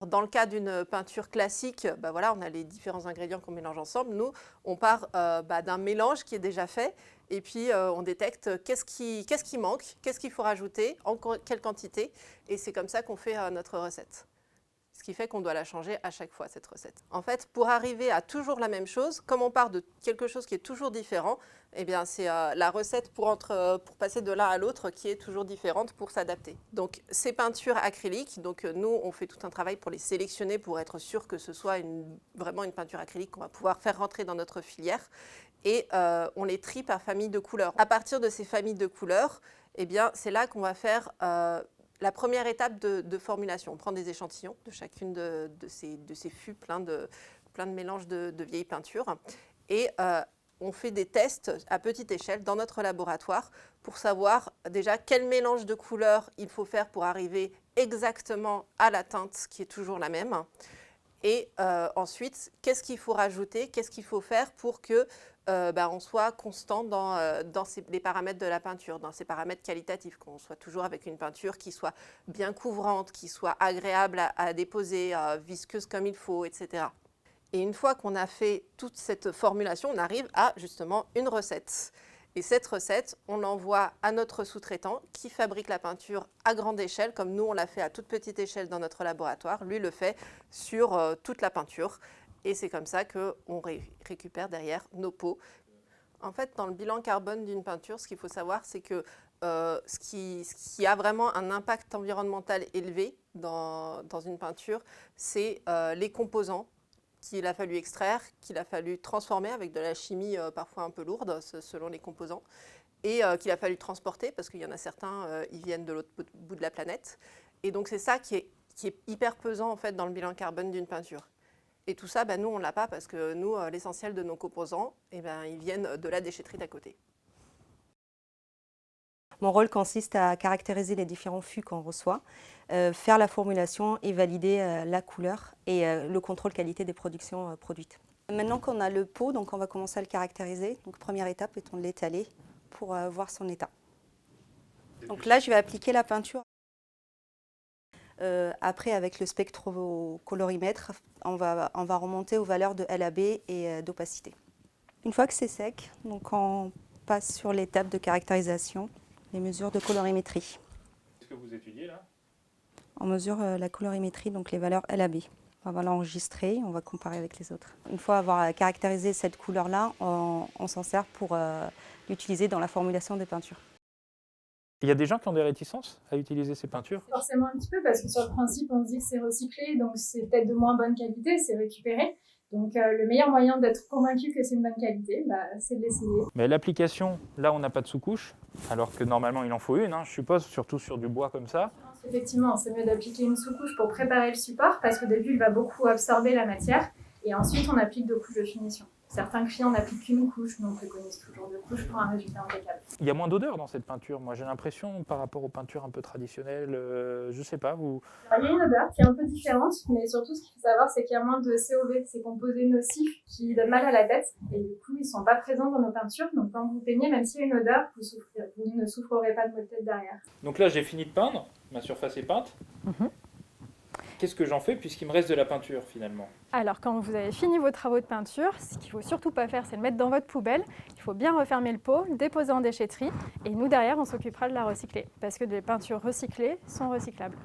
Dans le cas d'une peinture classique, voilà, on a les différents ingrédients qu'on mélange ensemble. Nous, on part d'un mélange qui est déjà fait et puis on détecte qu'est-ce qui manque, qu'est-ce qu'il faut rajouter, en quelle quantité. Et c'est comme ça qu'on fait notre recette. Ce qui fait qu'on doit la changer à chaque fois, cette recette. En fait, pour arriver à toujours la même chose, comme on part de quelque chose qui est toujours différent, eh bien, c'est la recette pour passer de l'un à l'autre qui est toujours différente pour s'adapter. Donc, ces peintures acryliques, nous, on fait tout un travail pour les sélectionner pour être sûr que ce soit vraiment une peinture acrylique qu'on va pouvoir faire rentrer dans notre filière. Et on les trie par famille de couleurs. À partir de ces familles de couleurs, eh bien, c'est là qu'on va faire la première étape de formulation. On prend des échantillons de chacune de ces fûts plein de mélanges de vieilles peintures et on fait des tests à petite échelle dans notre laboratoire pour savoir déjà quel mélange de couleurs il faut faire pour arriver exactement à la teinte qui est toujours la même. Et ensuite, qu'est-ce qu'il faut rajouter, qu'est-ce qu'il faut faire pour que on soit constant dans les paramètres de la peinture, dans ces paramètres qualitatifs, qu'on soit toujours avec une peinture qui soit bien couvrante, qui soit agréable à déposer, visqueuse comme il faut, etc. Et une fois qu'on a fait toute cette formulation, on arrive à justement une recette. Et cette recette, on l'envoie à notre sous-traitant qui fabrique la peinture à grande échelle, comme nous on l'a fait à toute petite échelle dans notre laboratoire. Lui le fait sur toute la peinture. Et c'est comme ça qu'on récupère derrière nos pots. En fait, dans le bilan carbone d'une peinture, ce qu'il faut savoir, c'est que ce qui a vraiment un impact environnemental élevé dans une peinture, c'est les composants qu'il a fallu extraire, qu'il a fallu transformer avec de la chimie parfois un peu lourde selon les composants, et qu'il a fallu transporter parce qu'il y en a certains, ils viennent de l'autre bout de la planète. Et donc c'est ça qui est hyper pesant en fait dans le bilan carbone d'une peinture. Et tout ça, nous on ne l'a pas parce que nous, l'essentiel de nos composants, ils viennent de la déchetterie d'à côté. Mon rôle consiste à caractériser les différents fûts qu'on reçoit, faire la formulation et valider la couleur et le contrôle qualité des productions produites. Maintenant qu'on a le pot, donc on va commencer à le caractériser. Donc première étape étant de l'étaler pour voir son état. Donc là, je vais appliquer la peinture. Après, avec le spectrocolorimètre, on va remonter aux valeurs de LAB et d'opacité. Une fois que c'est sec, donc on passe sur l'étape de caractérisation. Les mesures de colorimétrie. Qu'est-ce que vous étudiez là? On mesure la colorimétrie, donc les valeurs LAB. On va l'enregistrer, on va comparer avec les autres. Une fois avoir caractérisé cette couleur-là, on s'en sert pour l'utiliser dans la formulation des peintures. Il y a des gens qui ont des réticences à utiliser ces peintures? Forcément un petit peu, parce que sur le principe, on se dit que c'est recyclé, donc c'est peut-être de moins bonne qualité, c'est récupéré. Donc le meilleur moyen d'être convaincu que c'est une bonne qualité, c'est de l'essayer. Mais l'application, là on n'a pas de sous-couche, alors que normalement il en faut une, je suppose, surtout sur du bois comme ça. Effectivement, c'est mieux d'appliquer une sous-couche pour préparer le support, parce qu'au début il va beaucoup absorber la matière, et ensuite on applique 2 couches de finition. Certains clients n'appliquent qu'une couche, mais on préconise toujours 2 couches pour un résultat impeccable. Il y a moins d'odeur dans cette peinture, moi j'ai l'impression, par rapport aux peintures un peu traditionnelles, je sais pas, vous... Alors, il y a une odeur qui est un peu différente, mais surtout ce qu'il faut savoir, c'est qu'il y a moins de COV, ces composés nocifs qui donnent mal à la tête, et du coup ils ne sont pas présents dans nos peintures, donc quand vous peignez, même s'il y a une odeur, vous ne souffrerez pas de maux de tête derrière. Donc là j'ai fini de peindre, ma surface est peinte. Qu'est-ce que j'en fais puisqu'il me reste de la peinture finalement? Alors quand vous avez fini vos travaux de peinture, ce qu'il ne faut surtout pas faire, c'est le mettre dans votre poubelle. Il faut bien refermer le pot, le déposer en déchetterie et nous derrière on s'occupera de la recycler parce que les peintures recyclées sont recyclables.